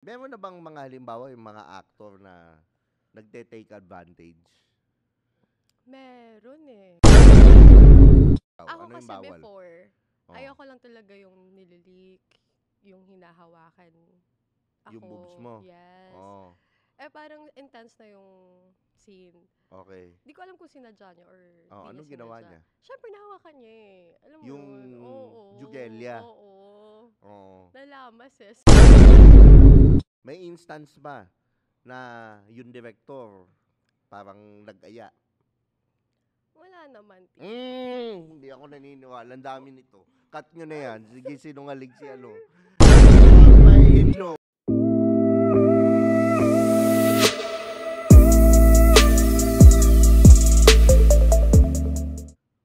Meron na bang mga halimbawa yung mga actor na nagte-take advantage? Meron eh. Ako Ano yung kasi bawal? before, Oh, ayoko lang talaga yung nililik, yung hinahawakan yung boobs ako. mo. Yes. Oh, Parang intense na yung scene. okay. Di ko alam kung sinadya niya or Oh, di niya anong ginawa sinadya. niya? Siyempre, nahawakan niya eh. Alam mo Yung yun? Oo. Jugelia. Oo. Oh. Nalamas eh. May instance ba na yung director parang nag-aya? Wala naman, Tio. Hindi ako naniniwala. Ang dami nito. Cut nyo na yan. Sige, sinungaling si ano. Papaino.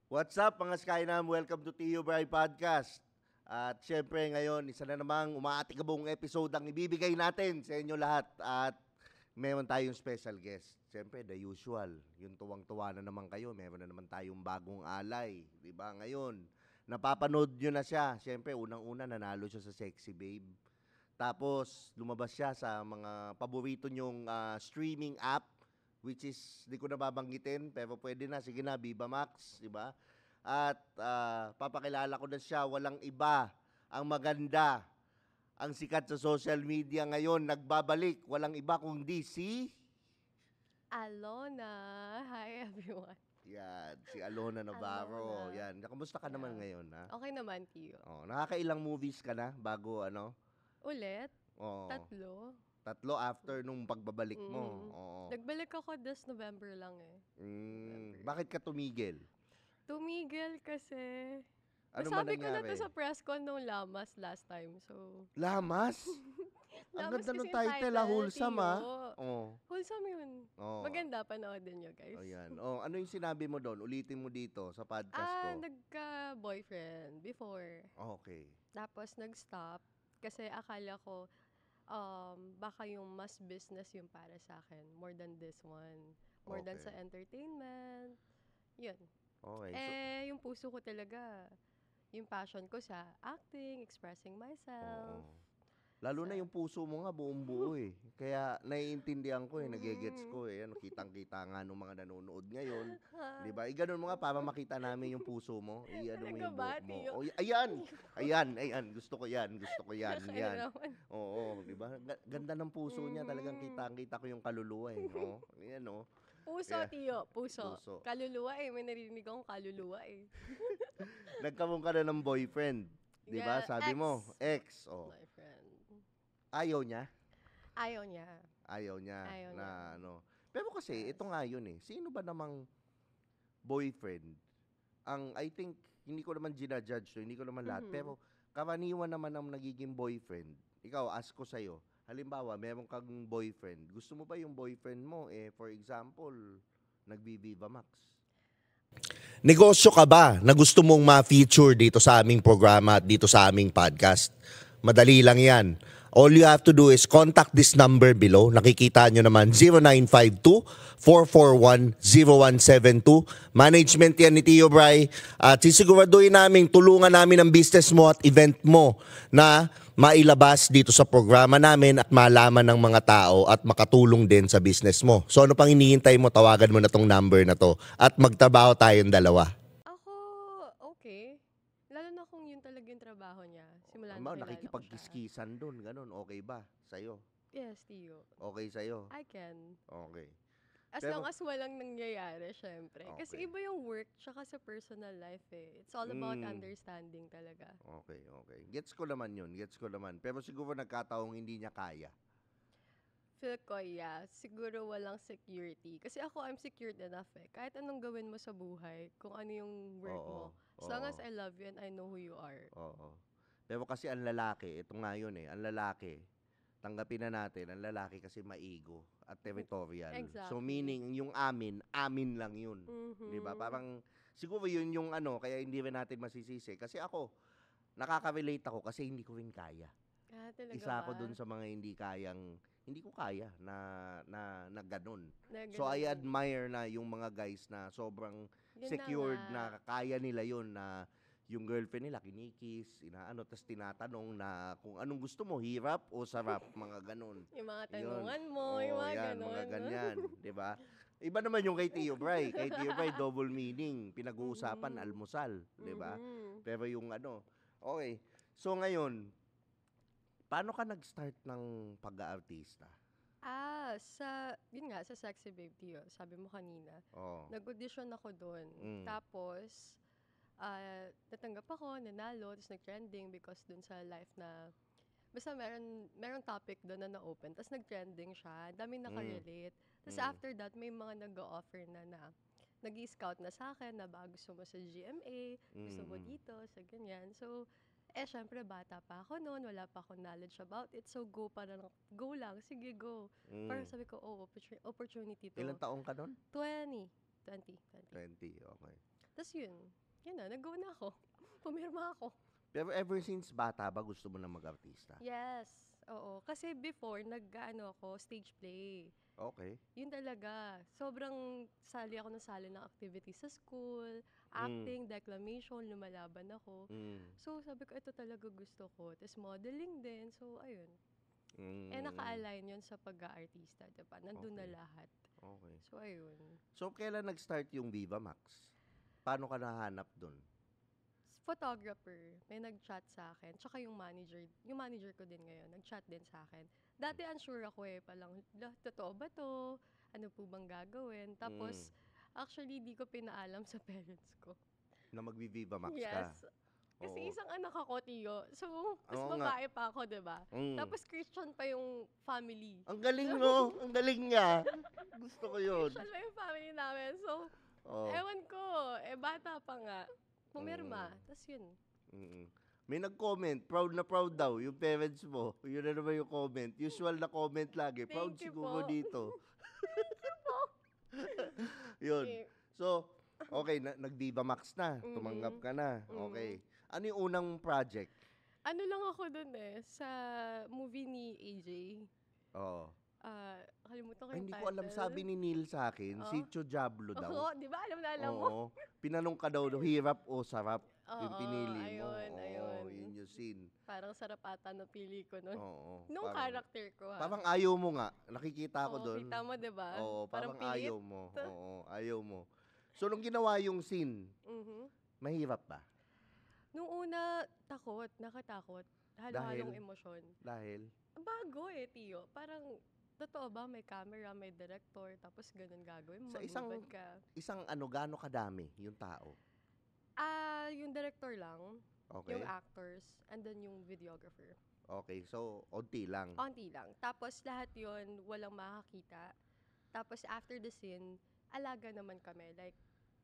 What's up mga Skynam? Welcome to Tio Bray Podcast. At syempre ngayon, isa na namang umaatikabong episode ang ibibigay natin sa inyo lahat. At meron tayong special guest. Syempre, the usual. Yung tuwang-tuwa na naman kayo. Meron na naman tayong bagong alay. Diba? Ngayon, napapanood nyo na siya. Syempre, unang-una nanalo siya sa Sexy Babe. Tapos, lumabas siya sa mga paborito nyong streaming app, which is, di ko na babanggitin, pero pwede na. Sige na, Viva Max, di ba? At papakilala ko na siya, walang iba. Ang maganda, ang sikat sa social media ngayon, nagbabalik. Walang iba kundi si... Alona. Hi, everyone. Yan, si Alona Navarro. Alona. Yan, kamusta ka naman Yeah. ngayon, ha? Okay naman, Tio. Oh, nakakailang movies ka na bago ano? Ulit? Oh, 3. tatlo after nung pagbabalik mo. Mm. Oo. Nagbalik ako this November lang eh. November. Bakit ka tumigil? Tumigil kasi. Ano ba Nasabi ko na to nangyari? sa press con nung Lamas last time. So, Lamas? Ang Lamas ganda kasi ng yung title, wholesome, Tio. Oh. Wholesome yun. Oh. Maganda, panoodin nyo guys. Ayan. Oh, ano yung sinabi mo doon? Ulitin mo dito sa podcast ko. Nagka-boyfriend before. Okay. Tapos nag-stop kasi akala ko baka yung mas business yung para sa akin more than this one. More than Okay. sa entertainment. Yun. Okay. Yung puso ko talaga, yung passion ko sa acting, expressing myself. Oo. Lalo na Sa, yung puso mo nga buong buo eh. Kaya naiintindihan ko eh, nagegets mm, ko eh. Ano, kitang-kita nga nung mga nanonood ngayon. 'Di ba? Ganun mo nga para makita namin yung puso mo. Ano mo talaga yung ba, buhok mo. Tio? Oh, ayan. Ayan. Gusto ko yan. Gusto ko yan. Yan. Nakakairawan. Oo, 'di ba? Ganda ng puso niya. Talagang kitang-kita ko yung kaluluwa eh. Oh, ayan oh. Puso, Yeah. Tio. Puso. Puso. Kaluluwa eh. May narinig akong kaluluwa eh. Nagkaroon ka na ng boyfriend. 'Di ba? Yeah, Sabi mo, ex. Oh. my friend. Ayaw niya. Ayaw niya. Ayaw niya Ayaw na niya. ano. Pero kasi Yes. ito nga yun eh. Sino ba namang boyfriend? I think hindi ko naman ginajudge to, hindi ko naman lahat, Mhm. pero karaniwan naman ang nagiging boyfriend. Ikaw, ask ko sa'yo. Halimbawa, meron kang boyfriend. Gusto mo ba yung boyfriend mo for example, nagbi-Viva Max? Negosyo ka ba na gusto mong ma-feature dito sa aming programa at dito sa aming podcast? Madali lang yan. All you have to do is contact this number below. Nakikita nyo naman, 0952-441-0172. Management yan ni Tio Bray. At sisiguraduhin namin, tulungan namin ang business mo at event mo na mailabas dito sa programa namin at malaman ng mga tao at makatulong din sa business mo. So ano pang hinihintay mo, tawagan mo na tong number na to at magtrabaho tayong dalawa. Ako, okay. Lalo na kung yun talaga yung trabaho niya. Simula na Ama, kilala ko siya. nakikipagkiskisan doon, ganun. Okay ba? Sa'yo? Yes, Tio. Okay sa'yo? I can. Okay. As Pero- long as walang nangyayari, syempre. Kasi Okay. iba yung work tsaka sa personal life eh. It's all about Mm. understanding talaga. Okay. Gets ko naman yun. Pero siguro nagkataong hindi niya kaya. Feel ko, yeah. Siguro walang security. Kasi ako, I'm secured enough eh. Kahit anong gawin mo sa buhay, kung ano yung work Oo, mo. As long oo. as I love you and I know who you are. Oo. Pero kasi ang lalaki, ito nga yun eh, ang lalaki, tanggapin na natin, ang lalaki kasi maigo at territorial. So Exactly. meaning, yung amin lang yun. Mhm. Di ba? Parang, siguro yun yung ano, kaya hindi rin natin masisisi. Kasi ako, nakaka-relate ako kasi hindi ko rin kaya. Talaga Isa ako ba? dun sa mga hindi ko kaya na ganun. Na So I ganun. admire na yung mga guys na sobrang Yun secured nga. na kaya nila yun na yung girlfriend nila kinikiss, inaano, tapos tinatanong na kung anong gusto mo, hirap o sarap, mga ganun. Yung mga Yun. tanungan mo, yung Oo, mga yan, ganon. mga ganyan, 'di ba? Iba naman yung kay Tio Bray. Kay Tio Bray, double meaning. Pinag-uusapan, Mhm. almusal, 'di ba? Mhm. Pero yung ano, okay. So ngayon, paano ka nag-start ng pag-aartista? Yun nga, sa Sexy Babe Tio, sabi mo kanina. Oh. Nag-audition ako doon. Mm. Tapos, natanggap ako, nanalo, tapos nag-trending because dun sa life na, basta merong topic doon na na-open, tapos nag-trending siya, ang daming nakarelate. Tapos Mm. after that, may mga nag-offer na nag-i-scout na sa akin na ba gusto mo sa GMA, gusto mo Mm. dito, sa ganyan. So, syempre bata pa ako noon, wala pa akong knowledge about it. So, go lang, sige, go. Parang Mm. sabi ko, opportunity to. Ilang taong ka nun? 20. 20, okay. Tapos yun na, nag-go na ako. Pumirma ako. Pero ever since bata ba gusto mo na mag-artista? Yes, oo. Kasi before, ako, stage play. Okay. Yun talaga. Sobrang sali ako ng activities sa school, acting, declamation, lumalaban ako. Mm. So, sabi ko, ito talaga gusto ko. Tapos modeling din. So, ayun. Mm. Naka-align yun sa pag-aartista, diba? Nandun na Okay. lahat. Okay. So, ayun. So, kailan nag-start yung Viva Max? Paano ka nahanap dun? Photographer, may nag-chat sa akin. Tsaka yung manager ko din ngayon, nag-chat din sa akin. Dati unsure ako palang, totoo ba to? Ano po bang gagawin? Tapos, actually, di ko pinaalam sa parents ko. Na magvi-Viva Max ka? Yes. Kasi Oo. isang anak ako, Tio. So, tas Oo nga. babae pa ako, diba? Mm. Tapos Christian pa yung family. Ang galing, no? Ang galing niya. Gusto ko yun. Christian pa yung family namin. So, Oh. ewan ko, bata pa nga. Pumirma. Tas yun. Mm. May nag-comment, proud na proud daw, yung parents mo. Yun na naman yung comment. Usual na comment lagi. Proud Thank you siguro po. dito. Yun. Okay. So, okay, nag-Viva Max na. Tumanggap ka na. Okay. Ano yung unang project? Ano lang ako dun sa movie ni AJ. Oo. Kalimutan ko Ay, yung hindi title. ko alam, sabi ni Neil sa akin, Oh. Sitio Diablo daw. Oo, di ba? Alam na alam mo. Oo. Pinanong ka daw, hirap o sarap yung Oo, pinili mo. ayun, Oo, ayun. yun yung scene. Parang sarap ata na pili ko nun. Oo. Nung character ko, ha? Parang ayaw mo nga. Nakikita ko Oo, doon. kita mo, di ba? Oo, parang pilit. ayaw mo. Oo, ayaw mo. So, nung ginawa yung scene, Mhm. mahirap ba? Nung una, nakatakot. Halo-halong emosyon. Dahil? Bago Tio. Parang, totoo ba, may camera, may director, tapos ganun gagawin mo, Sa isang- magbubad ka. Gaano kadami yung tao? Yung director lang, Okay? yung actors, and then yung videographer. Okay, so, onti lang. Onti lang. Tapos lahat yon walang makakita. Tapos after the scene, alaga naman kami. Like,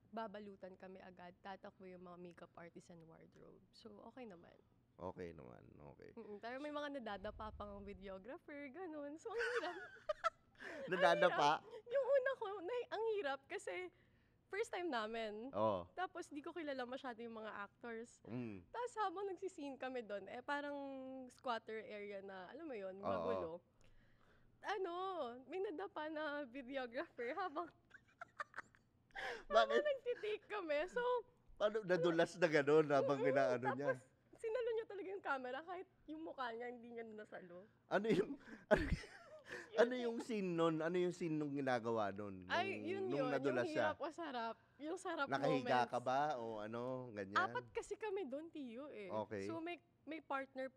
babalutan kami agad. Tatakbo yung mga makeup artist and wardrobe. So, okay naman. Okay naman, okay. Pero may mga nadadapa pang videographer, ganun. So, ang hirap. Nadadapa? Yung una ko, ang hirap kasi first time namin. Oo. Tapos di ko kilala masyado yung mga actors. Mm. Tapos habang nagsiscene kami doon, parang squatter area na, alam mo yun, Oo. magulo. May nadapa na videographer habang Bakit? nagtitake kami. So, Paano nadulas na gano'n habang inaano niya? tapos sinalo niya talaga yung camera kahit yung mukha niya hindi niya nasalo. Ano yung... Ano yung scene nun? Ano yung scene nung ginagawa nun? Nung nadulas yung siya? hirap o sarap. Yung sarap Nakahiga moments. ka ba? O ano? Ganyan? 4 kasi kami doon, Tiyo Okay. So may partner.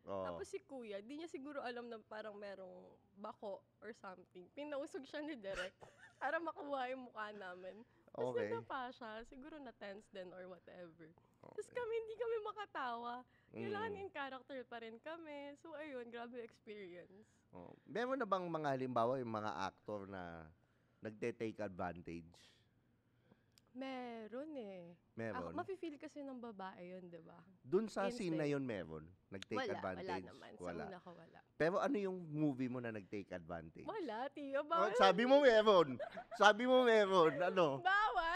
Oo. Tapos si Kuya, di niya siguro alam na parang merong bako or something. Pinausog siya ni Derek para makuha yung mukha namin. Tapos Okay. nadapa siya. Siguro na-tense din or whatever. Tapos Okay. hindi kami makatawa. Kailangan Mm. in character pa rin kami. So ayun, grabe experience. Oh. Meron na bang mga halimbawa yung mga actor na nagte-take advantage? Meron Meron? Mafe-feel kasi ng babae yun, di ba? Dun sa scene na Instinct. yun meron? Nag-take advantage? Wala naman. Sa una ko wala. Pero ano yung movie mo na nag-take advantage? Wala, Tiyo. Oh, Bawal. sabi mo meron. Sabi mo meron. Ano? Bawal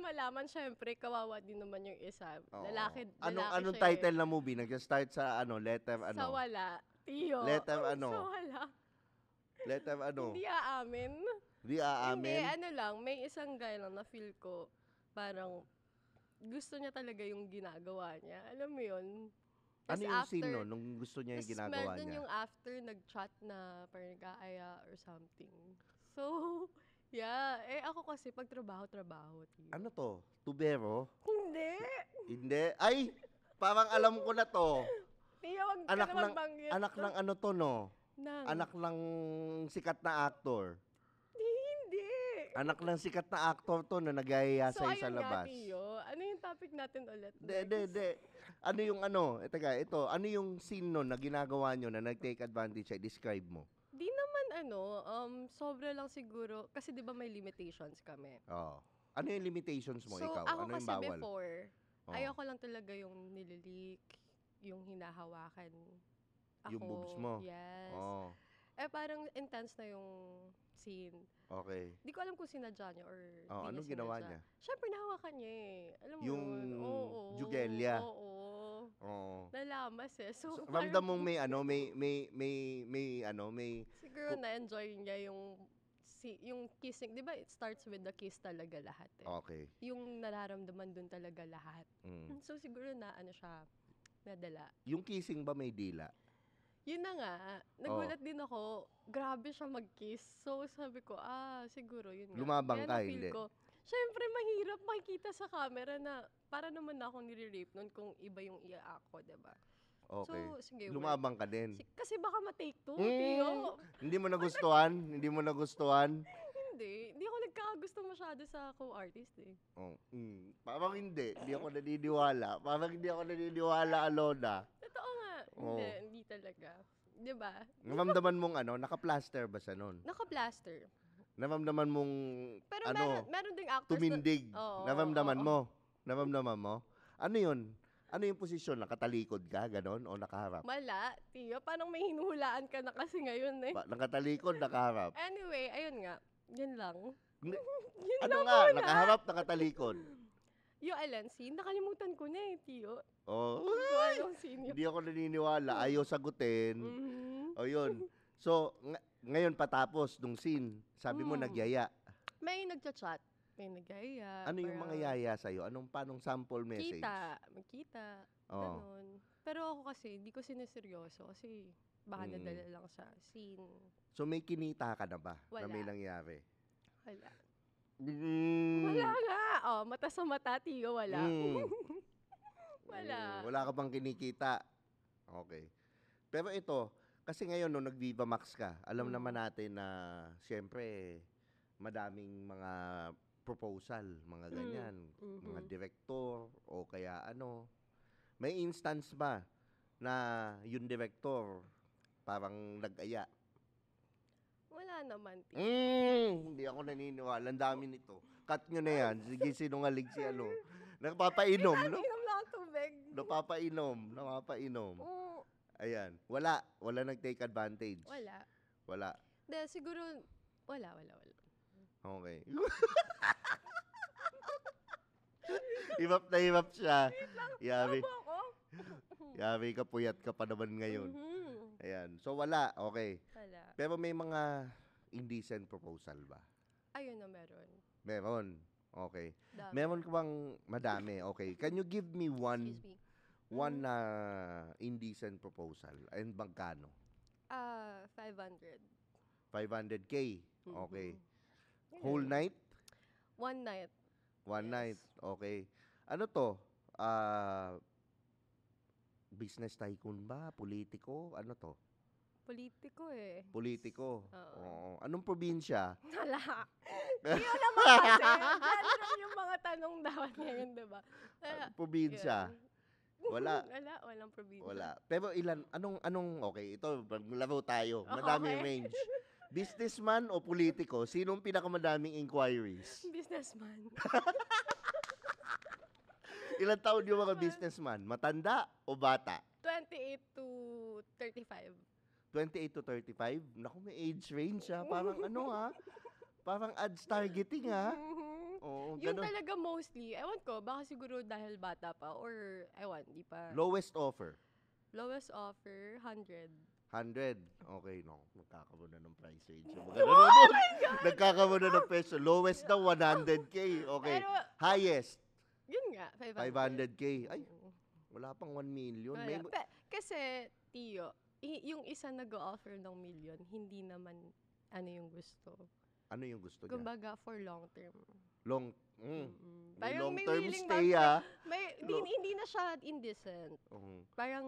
malaman. Syempre, kawawa din naman yung isa. Oo. Lalaki Anong siya title na movie? Nag-start sa letter ano? Sa wala. Tiyo. Letter ano? Sa wala. Letter ano? Hindi aamin. Di aamin? Hindi, lang. May isang guy lang na feel ko parang gusto niya talaga yung ginagawa niya. Alam mo yun? Ano Tas yung scene after, nun nung gusto niya yung tas ginagawa meron niya? yung after nag-chat na parang nag-aaya or something. So, yeah. Eh ako kasi pag trabaho, tiyo. Ano to? Tubero? Hindi! Hindi. Ay! Parang alam ko na to. Tiyo, wag ka Anak naman ng banggit. anak ng ano to, no? Nang. Anak ng sikat na actor. Hindi! Anak ng sikat na actor to na nagayaya So, sa ayun labas. nga, Tiyo. Ano yung topic natin ulit? De. Ano yung ano? Teka, ito. Ano yung scene nun na ginagawa nyo na nag-take advantage? Describe mo. Di naman sobra lang siguro. Kasi di ba may limitations kami. Oh. Ano yung limitations mo, So, ikaw? ako Ano yung kasi bawal? before, Oh. ayoko lang talaga yung nililik, yung hinahawakan. Ako, Yung boobs mo? Yes. Oh. Eh, parang intense na yung scene. Okay. Di ko alam kung sinadya niya or Oh, di anong niya ginawa sinadya. niya? Syempre, nahawakan niya eh. Alam mo Yung yun? Oo. jugelya? Oo. Oo. Nalamas eh. So, So, parang ramdam mong may ano, may siguro na-enjoy niya yung kissing. Di ba it starts with the kiss talaga lahat eh. okay. Yung nararamdaman dun talaga lahat. Mm. So, siguro na ano siya, nadala. Yung kissing ba may dila? Yun na nga, nagulat din ako, grabe siya mag-kiss. So, sabi ko, siguro yun nga. Lumabang Kaya ka, na-feel hindi? ko. Siyempre, mahirap makikita sa camera na para naman ako nire-rape nun kung iba yung i-act ko, diba? Okay. So, sige, Lumabang ka din. kasi baka ma-take two, Mm. Tiyo. Hindi mo nagustuhan? Hindi mo nagustuhan? Hindi ako nagkakagusto masyado sa co-artist eh. Oh. Parang hindi. Hindi ako naniniwala. Parang hindi ako naniniwala, Alona. Totoo nga. Oo. Hindi talaga. Diba? Naramdaman mong ano, naka-plaster ba siya nun? Naka-blaster. Naramdaman mong Pero ano, meron ding actors tumindig. Oo, Naramdaman oo. mo? Naramdaman mo? Ano yun? Ano yung posisyon? Nakatalikod ka, ganon? O nakaharap? Wala, Tiyo. Parang may hinuhulaan ka na kasi ngayon eh. Nakatalikod, nakaharap? Anyway, ayun nga. Yan lang. Hindi. Yun Ano lang nga? muna. Nakaharap, nakatalikod? Yung Alan scene, nakalimutan ko na eh, Tiyo. Oh, Kung anong scene yun. hindi ako naniniwala. Ayaw sagutin. Mhm. O yun. So, ngayon patapos nung scene, sabi mo nagyaya. May nagchat-chat. May nagaya. Ano yung mga yaya sa'yo? Panong sample message? Magkita. Oo. Ganun. Pero ako kasi, hindi ko sineseryoso kasi baka nadala lang sa scene. So, may kinita ka na ba? Na Wala. may nangyari? Wala. Mm. Wala nga. Oh, mata sa mata, Tiyo, wala. Mm. Wala. Wala ka bang kinikita? Okay. Pero ito, kasi ngayon nung nag-Viva Max ka, alam naman natin na siyempre madaming mga proposal, mga ganyan, mga direktor o kaya ano. May instance ba na yung direktor parang nag-aya? Wala naman, Tiyo. Hindi ako naniniwala. Ang dami nito. Cut nyo na yan. Sige, sinungaling si ano. Napapainom, no? Inom lang ang tubig. Napapainom. Ayan. Wala nag-take advantage. Wala. Siguro, wala. Okay. Himap na himap siya. Yabi. Ako? Yabi ka, puyat ka pa naman ngayon. Ayan. So, wala. Okay. Wala. Pero may mga indecent proposal ba? Ayun na meron. Meron. Okay. Dami. Meron ka bang madami? Okay. Can you give me one Excuse me. indecent proposal? And magkano? 500. 500K. Okay. Yun Whole lang. night? One night. One Yes. night. Okay. Ano to? Business tycoon ba? Politiko? Ano to? Politiko eh. Politiko. Oo. Oo. Anong probinsya? Wala. Hindi ko naman kasi. General yung mga tanong dapat ngayon, diba? Probinsya? Wala. Walang probinsya. Wala. Pero okay, ito, maglaro tayo. Okay. Madaming range. Businessman o politiko? Sinong pinakamadaming inquiries? Businessman. Ilang taon yung mga businessman? Matanda o bata? 28 to 35. 28 to 35? Naku, may age range ha. Parang parang ads targeting ha. Oo, Yung ganun. talaga mostly, ewan ko, baka siguro dahil bata pa or ewan, di pa. Lowest offer? Lowest offer, 100. 100. Okay, no. Magkakamuna ng price range. Nagkakamuna ng presyo. Lowest daw, 100K. Okay. Pero, Highest? Yun nga, 500. 500K. Ay, Mm. wala pang 1 million. Wala. Kasi, Tio, yung isa nag-offer ng million, hindi naman yung gusto. Ano yung gusto niya? Kumbaga, for long term. May Parang long-term willing stay, ah. hindi na siya indecent. Parang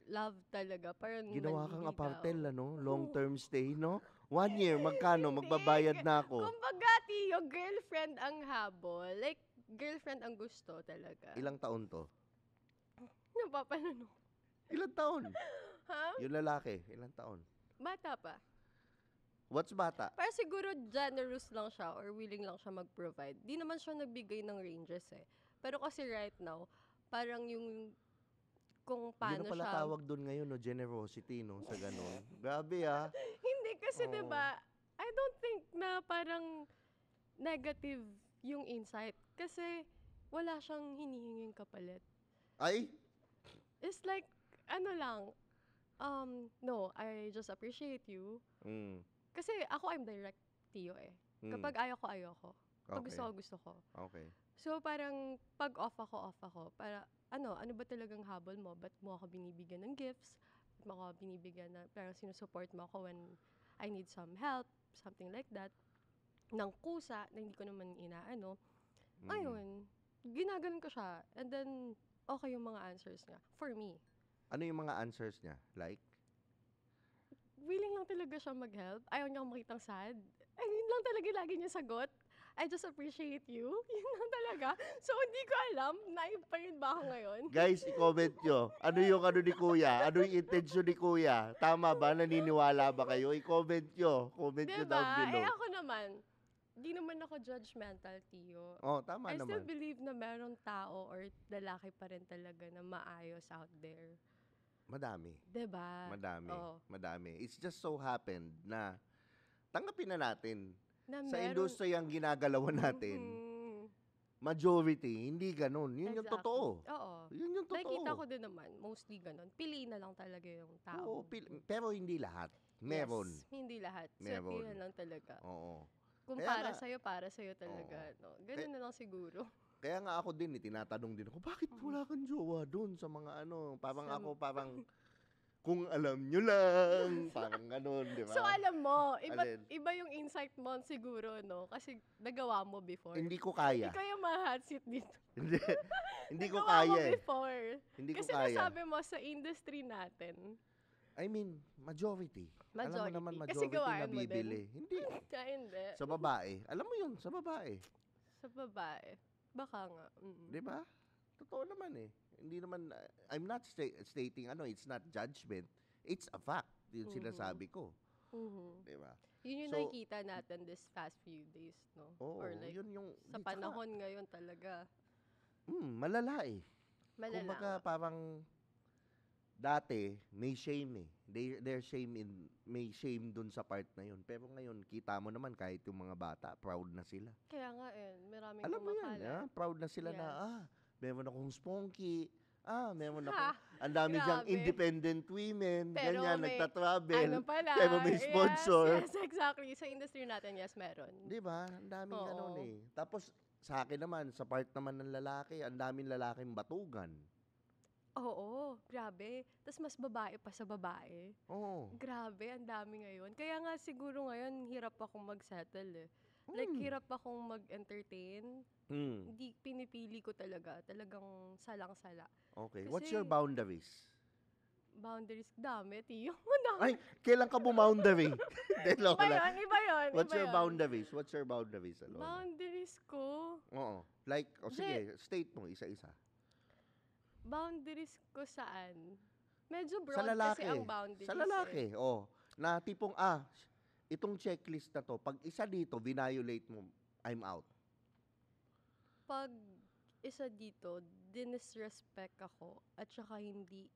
love talaga. Parang Ginawa kang manliligaw. apartel, long-term stay, no? 1 year, magkano? Magbabayad na ako. Kumbaga, Tio, girlfriend ang habol. Like, girlfriend ang gusto talaga. Ilang taon to? Napapanano. Ilang taon? Ha? Yung lalaki, ilang taon? Bata pa. What's bata? Pero siguro generous lang siya or willing lang siya mag-provide. Di naman siya nagbigay ng ranges eh. Pero kasi right now, parang yung kung paano Yun na pala siya... tawag doon ngayon, no? Generosity, no? Sa ganun. Grabe, ah. Hindi kasi, Oo. diba, I don't think na parang negative yung insight. Kasi wala siyang hinihinging kapalit. Ay? It's like, no, I just appreciate you. Kasi ako, I'm direct, Tio eh. Kapag ayaw ko, ayaw ko. Pag Okay. gusto ko. Okay. So, parang pag off ako. Para, ano ba talagang habol mo? Ba't mo ako binibigyan ng gifts? Ba't mo ako binibigyan na, parang sinusupport mo ako when I need some help, something like that. Nang kusa, na hindi ko naman inaano. Ayun, ginaganon ko siya. And then, okay yung mga answers niya. For me. Ano yung mga answers niya? Like? Willing lang talaga siya mag-help. Ayaw niya akong makitang sad. Ay, yun lang talaga lagi niya sagot. I just appreciate you. Yun lang talaga. So, hindi ko alam. Naive pa rin ba ako ngayon? Guys, i-comment nyo. Ano yung ni Kuya? Ano yung intention ni Kuya? Tama ba? Naniniwala ba kayo? I-comment nyo. Comment nyo down Diba? below. Ako naman, di naman ako judgmental, Tio. Oh, tama I still naman. believe na merong tao or lalaki pa rin talaga na maayos out there. Madami. Diba? Madami. Oo. Madami. It's just so happened na tanggapin na natin. Na Sa meron- industriyang ginagalawan natin, majority, hindi ganun. Yun yung Exactly. totoo. Oo. Yun yung totoo. Nakikita ko din naman, mostly ganun. Piliin na lang talaga yung tao. Oo, pero hindi lahat. Meron. Yes, hindi lahat. Meron. Swerte lang talaga. Oo. Kung Kaya para sa'yo talaga. Oo. No? Ganun na lang siguro. Kaya nga ako din, tinatanong din ako, bakit wala kang jowa doon sa mga parang Sa- ako, parang, kung alam nyo lang, parang ganun, di ba? So alam mo, Alin? iba yung insight mo siguro, no? Kasi nagawa mo before. Hindi ko kaya. Ikaw yung ma-hot seat dito. Hindi, hindi ko Nagawa mo kaya eh. before. Hindi ko Kasi kaya. nasabi mo sa industry natin. I mean, majority. Alam mo naman, Kasi majority gawain mo nabibili. Hindi. Hindi. Sa babae. Alam mo yun, sa babae. Sa babae. Baka nga. Di ba? Totoo naman eh. Hindi naman, I'm not stating, it's not judgment. It's a fact. Yun sinasabi ko. Di ba? Yun yung So- nakikita natin this past few days, no? Oo, Or like, yun yung, sa panahon ngayon talaga. malala eh. Malala. Kumbaga parang, dati, may shame eh. May shame dun sa part na yun. Pero ngayon, kita mo naman kahit yung mga bata, proud na sila. Kaya nga maraming Alam mo yan, kumakalat. proud na sila na, Yes. meron akong spunky, meron akong, ang dami diyang Grabe. independent women, Pero ganyan, may- nagtatravel, Ano pala? pero may sponsor. Yes, exactly. Sa industry natin, yes, meron. Di ba? Ang daming Oo. ganun eh. Tapos, sa akin naman, sa part naman ng lalaki, ang daming lalaking batugan. Oo, grabe. Tapos mas babae pa sa babae. Oo. Grabe, ang dami ngayon. Kaya nga siguro ngayon, hirap akong mag-settle eh. Like, hirap akong mag-entertain. Hindi pinipili ko talaga. Talagang salang-sala. Okay. Kasi- What's your boundaries? Boundaries, dami, Tiyo. Ay, kailan ka bumoundary? Hindi, loko Iba lang. yun, iba yun. What's iba your yun. boundaries? What's your boundaries, Alona? Boundaries ko? Oo. Like, sige, state mo, isa-isa. Boundaries ko saan? Medyo broad Sa lalaki. kasi ang boundaries. Sa lalaki, na tipong, itong checklist na to, pag isa dito, violate mo, I'm out. Pag isa dito, dinisrespect ako at saka hindi,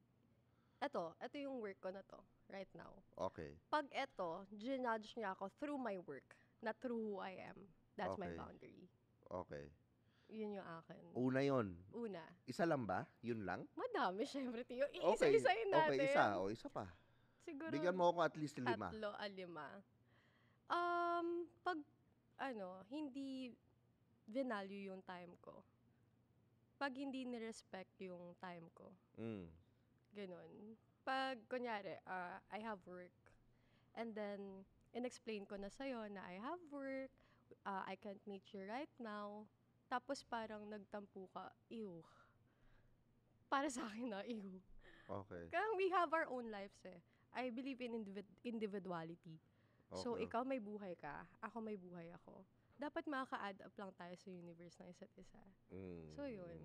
eto yung work ko na to, right now. Okay. Pag eto, ginudge niya ako through my work, not through who I am. That's my Okay. boundary. Okay. Yun yung akin. Una yon. Una, Isa lang ba? Yun lang? madami syempre, Tiyo. Okay. Isa-isayin natin. Okay, isa. O, isa pa. Siguro, Bigyan mo ako at least 5. 3 5. Pag, hindi vinalue yung time ko. pag hindi ni-respect yung time ko. Mm. Ganun. Pag, kunyari, I have work, and then, in-explain ko na sa'yo na I have work, I can't meet you right now, tapos parang nagtampo ka, ew. Para sa akin na, ew. Okay. Kaya we have our own lives eh. I believe in individuality. So, Okay. ikaw may buhay ka, ako may buhay ako. Dapat makaka-add up lang tayo sa universe ng isa't isa. Mm. So, yun.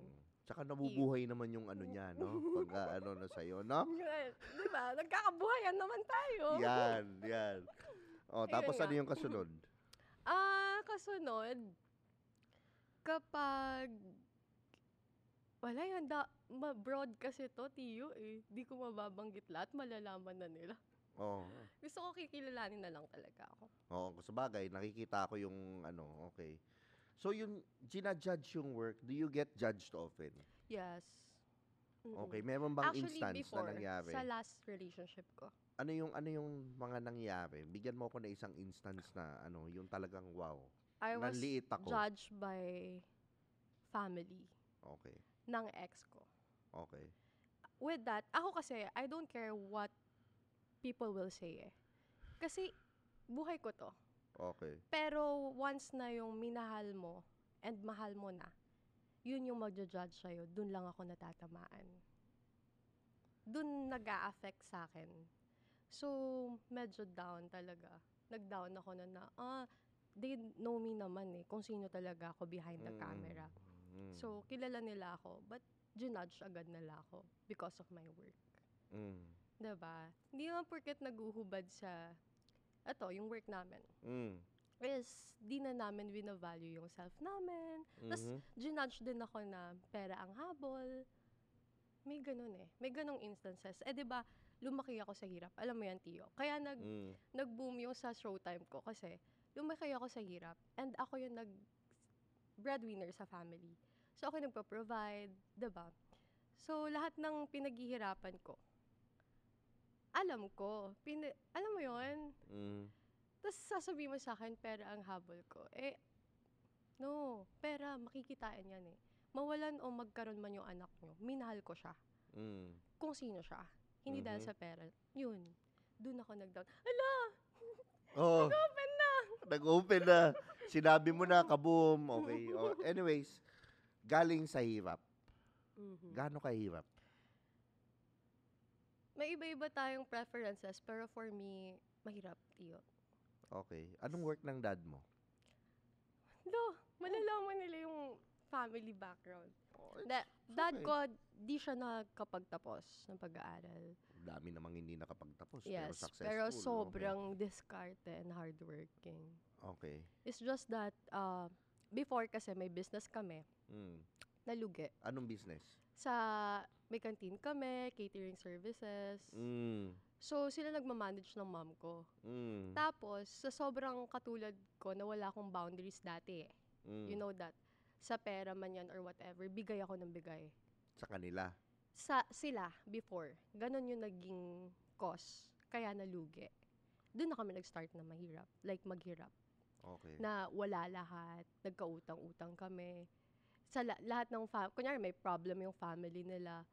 Tsaka nabubuhay naman yung ano niya, no? Pagka ano na sa'yo, no? Diba? Nagkakabuhayan naman tayo. Yan. O, tapos Ayun ano nga. yung kasunod? Kasunod, kapag, wala yan, broad kasi to, Tiyo eh. Di ko mababanggit lahat, malalaman na nila. Oh. Gusto ko kikilalanin na lang talaga ako. Oo, sa bagay, nakikita ko yung ano, okay. So, yung ginajudge yung work, do you get judged often? Yes. Mm-mm. Okay, meron bang Actually, instance before, na nangyari? sa last relationship ko. Ano yung mga nangyari? Bigyan mo ako na isang instance na ano, yung talagang wow. I was Nanliit ako. judged by family Okay. ng ex ko. Okay. With that, ako kasi, I don't care what people will say eh. Kasi, buhay ko to. Okay. Pero, once na yung minahal mo and mahal mo na, yun yung magja-judge sa'yo, dun lang ako natatamaan. Dun nag-a-affect sa akin. So, medyo down talaga. Nag-down ako na, they know me naman eh, kung sino talaga ako behind the camera. So, kilala nila ako, but ginudge agad nila ako because of my work. Diba? Hindi naman porket naguhubad sa, yung work namin. Is, di na namin wina-value yung self namin. Tapos, ginudge din ako na pera ang habol. May ganun eh. May ganung instances. Diba, lumaki ako sa hirap. Alam mo yan, Tiyo. Kaya nag-boom yung sa showtime ko kasi lumaki ako sa hirap. And ako yung breadwinner sa family. So, ako yung nagpa-provide. Diba? So, lahat ng pinaghihirapan ko, alam ko. Alam mo yun? Tapos sasabihin mo sa akin, pera ang habol ko. No. Pera, makikitain yan eh. Mawalan o magkaroon man yung anak nyo, minahal ko siya. Kung sino siya. Hindi dahil sa pera. Yun. Doon ako nag-down. Ala! Oh, Nag-open na! nag-open na. Sinabi mo na, kaboom. Okay. Oh, anyways, galing sa hirap. Gaano kahirap? May iba-iba tayong preferences, pero for me, mahirap, Tiyo. Okay. Anong work ng dad mo? Malalaman nila yung family background. Dad okay. ko, di siya nakapagtapos ng pag-aaral. Dami namang hindi nakapagtapos, pero Yes, successful. pero sobrang diskarte and hardworking. Okay. It's just that, before kasi may business kami, nalugi. Anong business? May canteen kami, catering services. So, sila nagmamanage ng mom ko. Tapos, sa sobrang katulad ko na wala akong boundaries dati eh. You know that. Sa pera man yan or whatever, bigay ako ng bigay. Sa kanila? Sila, before. Ganon yung naging cause. Kaya nalugi. Doon na kami nag-start na mahirap. Like, maghirap. Okay. Na wala lahat. Nagkautang-utang kami. Sa lahat ng kunyari may problem yung family nila,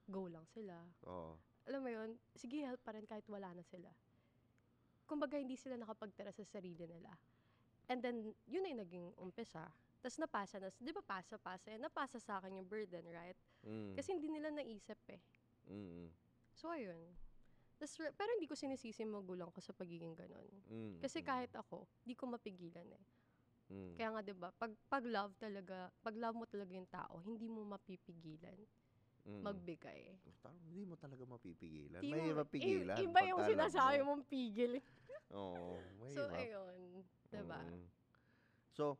go lang sila. Oo. Alam mo yun, sige, help pa rin kahit wala na sila. Kumbaga, hindi sila nakapagtira sa sarili nila. And then, yun ay naging umpisa. Tapos napasa na, di ba pasa, napasa sa akin yung burden, right? Kasi hindi nila naisip eh. So, ayun. Pero hindi ko sinisisi yung magulang ko sa pagiging ganon. Kasi kahit ako, di ko mapigilan eh. Kaya nga, di ba, pag love mo talaga yung tao, hindi mo mapipigilan magbigay. Hindi mo talaga mapipigilan. Di May mo- mapigilan. Iba yung pagka sinasabi love mo. mong pigil. Oo. So, mahirap. ayun. Diba? So,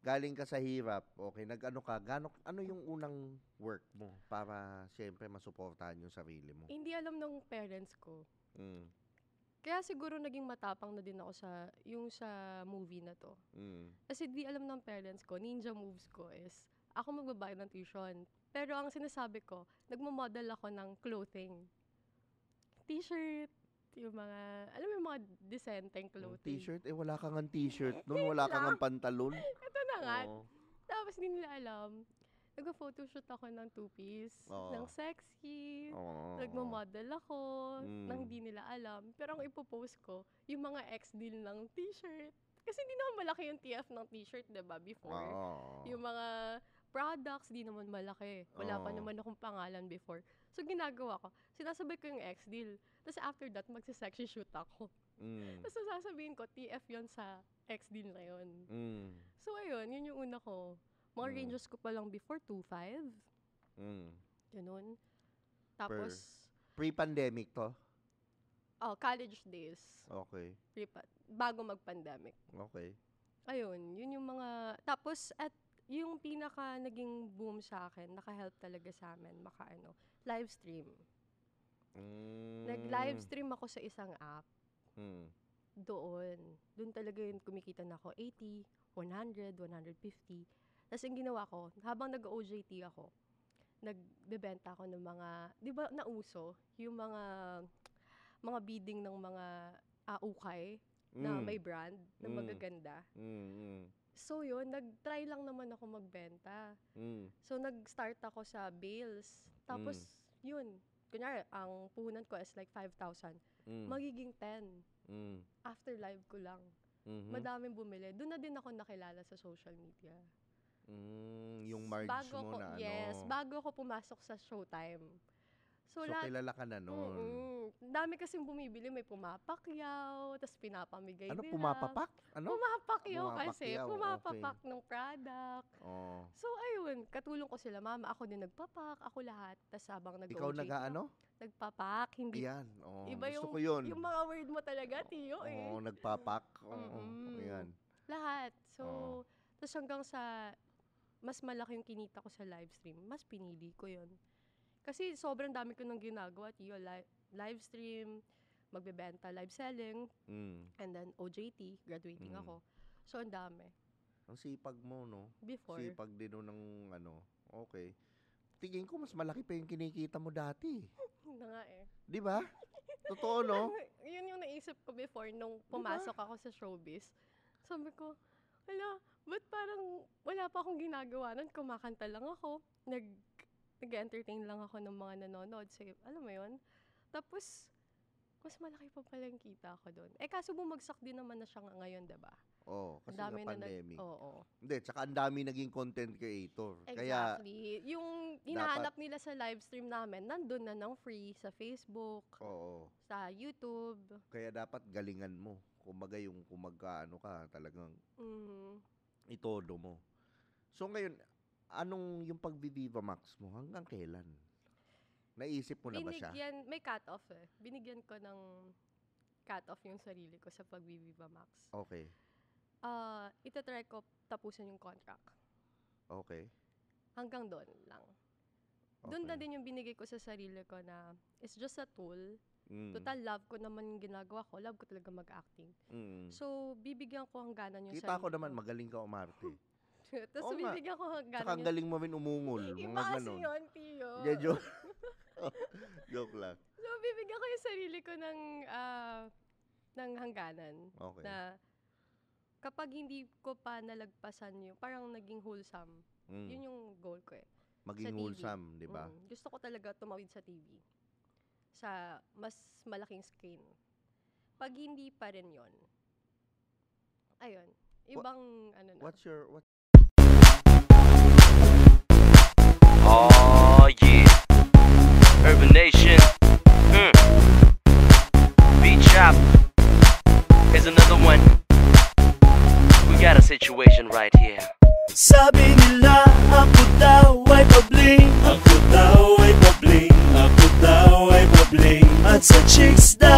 galing ka sa hirap, okay, ano yung unang work mo para siyempre masuportahan yung sarili mo? Hindi alam ng parents ko. Mm. Kaya siguro naging matapang na din ako sa movie na to. Kasi di alam ng parents ko, ninja moves ko is, ako magbabayad ng tuition. Pero ang sinasabi ko, nagmamodel ako ng clothing. T-shirt, yung mga, alam mo yung mga decenteng clothing. T-shirt? Wala kang ang t-shirt. Noon wala kang ang pantalon. Ito na nga. Oo. Tapos hindi nila alam. nag-photoshoot ako ng two-piece, Oo. ng sexy, Oo. nagmo-model ako, nang hindi nila alam. Pero ang ipopost ko, yung mga ex-deal ng t-shirt. Kasi hindi naman malaki yung TF ng t-shirt, diba, before. Oo. Yung mga products, di naman malaki. Wala pa Oo. naman akong pangalan before. So, ginagawa ko, sinasabay ko yung ex-deal. Tapos after that, magsa-sexy shoot ako. Tapos sasabihin ko, TF yon sa ex-deal na yun. So, ayun, yun yung una ko. Mga ranges ko pa lang before, 2.5. Ganun. Tapos, Pre-pandemic to? college days. Okay. Bago mag-pandemic. Okay. Ayun, yun yung mga... Tapos, at yung pinaka naging boom sa akin, naka-help talaga sa amin, live stream. Nag-live stream ako sa isang app. Doon talaga yung kumikita na ako, 80, 100, 150. Tapos yung ginawa ko, habang nag-OJT ako, nagbebenta ako ng mga, di ba nauso, yung mga bidding ng mga ukay na may brand, na magaganda. So yun, nag-try lang naman ako magbenta. So nag-start ako sa bales. Tapos yun, kunyari, ang puhunan ko is like 5,000. Magiging 10. After live ko lang. Madaming bumili. Doon na din ako nakilala sa social media. Yung margins mo na Yes, bago ako pumasok sa Showtime. So kilala ka na nun. Dami kasing bumibili, may pumapakyaw, tapos pinapamigay nila. Pumapapak? Ano? Pumapakyaw kasi, Pumapakyaw, pumapapak ng product. Oh. So ayun, katulong ko sila, mama, ako din nagpapak, ako lahat. Tapos habang nag-OJT. Ikaw nag-ano? Nagpapak, hindi. Ayan, Iba gusto ko yun. Yung mga word mo talaga, Tiyo, eh. Nagpapak. Ayan. Lahat. So, tapos hanggang sa mas malaki yung kinita ko sa live stream, mas pinili ko yun. Kasi sobrang dami ko nang ginagawa, Tiyo. Live stream, magbebenta, live selling, and then OJT, graduating ako. So, ang dami. Ang sipag mo, no? Before. Sipag din ng okay. Tingin ko mas malaki pa yung kinikita mo dati. Na nga eh. Di ba? Totoo, no? Yun yung naisip ko before nung pumasok ako sa showbiz. Sabi ko, ba't parang wala pa akong ginagawa nun? Kumakanta lang ako. Nag-entertain lang ako ng mga nanonood. So, alam mo yun? Tapos, mas malaki pa pala yung kita ko doon. Kaso bumagsak din naman na siya ngayon, diba? Oo, kasi ng pandemic. Hindi, tsaka ang dami naging content creator. Exactly. Yung hinahanap nila sa live stream namin, nandun na ng free sa Facebook, sa YouTube. Kaya dapat galingan mo. Kumbaga yung kumagkaano ka, talagang itodo mo. So ngayon, anong yung pag-Viva Max mo? Hanggang kailan? Naisip mo na ba siya? May cut-off eh. Binigyan ko ng cut-off yung sarili ko sa pag-Viva Max. Okay. Itatry ko tapusin yung contract. Okay. Hanggang doon lang. Doon na din yung binigay ko sa sarili ko na it's just a tool. Total, love ko naman yung ginagawa ko. Love ko talaga mag-acting. So, bibigyan ko hangganan yung Kita ko naman, magaling ka umarte. Tapos bibigyan ko hangganan. Tsaka ang galing mo rin umungol. Iba kasi yun, Tiyo. Joke. Joke lang. So, bibigyan ko yung sarili ko ng hangganan. Okay. Na kapag hindi ko pa nalagpasan yung, parang naging wholesome. Yun yung goal ko eh. Maging wholesome, di ba? Gusto ko talaga tumawid sa TV. Sa mas malaking screen. Pag hindi pa rin yun, ayun, ibang ano na. Oh yeah, Urban Nation, B-Chop, here's another one. We got a situation right here. Sabi nila ako daw ay pabling, ako daw ay pabling, ako daw ay pabling. At sa chicks daw